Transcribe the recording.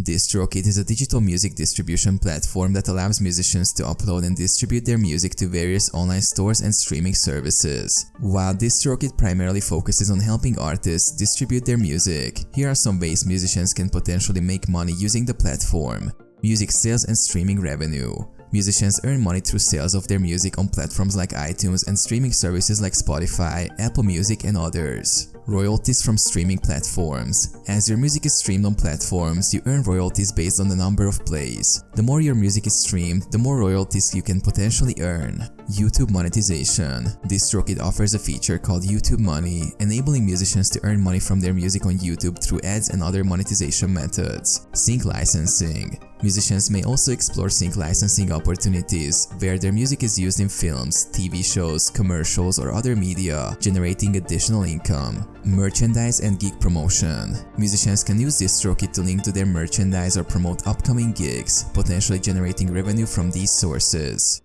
DistroKid is a digital music distribution platform that allows musicians to upload and distribute their music to various online stores and streaming services. While DistroKid primarily focuses on helping artists distribute their music, here are some ways musicians can potentially make money using the platform. Music sales and streaming revenue. Musicians earn money through sales of their music on platforms like iTunes and streaming services like Spotify, Apple Music, and others. Royalties from streaming platforms. As your music is streamed on platforms, you earn royalties based on the number of plays. The more your music is streamed, the more royalties you can potentially earn. YouTube monetization. DistroKid offers a feature called YouTube Money, enabling musicians to earn money from their music on YouTube through ads and other monetization methods. Sync licensing. Musicians may also explore sync licensing opportunities, where their music is used in films, TV shows, commercials, or other media, generating additional income. Merchandise and gig promotion. Musicians can use DistroKid to link to their merchandise or promote upcoming gigs, potentially generating revenue from these sources.